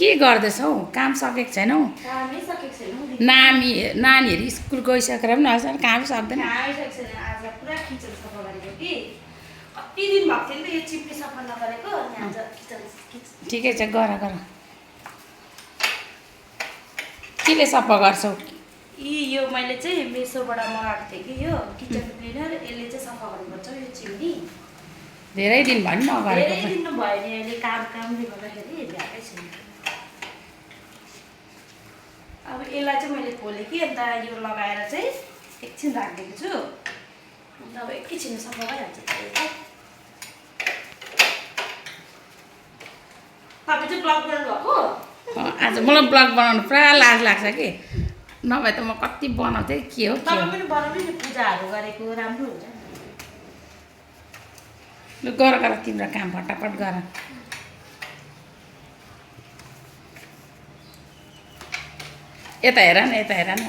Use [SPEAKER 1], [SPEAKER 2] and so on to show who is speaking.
[SPEAKER 1] के गर्दैछौ काम सकेको छैनौ
[SPEAKER 2] कामै सकेको छैन हौ दिदी।
[SPEAKER 1] नानीहरू स्कुल गइसकेर पनि अझै काम सक्दैन
[SPEAKER 2] आइसकेको छैन। आज पुरा किचन सफा गरेको कि कति दिन भएको थियो नि त यो चिप्ली सफा नगरेको। अनि आज किचन
[SPEAKER 1] ठिकै छ गर केले सफा गर्छौ
[SPEAKER 2] यो मैले चाहिँ मेसोबाट मगाएको थिएँ कि यो किचन क्लिनर। यसले चाहिँ सफा गर्नुपर्छ यो चिम्नी।
[SPEAKER 1] धेरै दिन भयो नि नगरेको
[SPEAKER 2] धेरै दिन भयो नि अहिले कामले गर्दाखेरि भ्याएकै छैन। अब यसलाई चाहिँ मैले खोलेँ कि अन्त यो लगाएर चाहिँ एकछिन राखिदिएको छु। अन्त अब एकैछिन सफा भइहाल्छ। तपाईँ चाहिँ ब्लग गर्नुभएको?
[SPEAKER 1] आज मलाई ब्लग बनाउनु पुरा लाज लाग्छ कि नभए त म कति बनाउँथेँ के हो
[SPEAKER 2] तपाईँ पनि बनाउनु नि पूजाहरू गरेको राम्रो हुन्छ।
[SPEAKER 1] लु गर तिम्रो काम फटाफट गर यता हेर न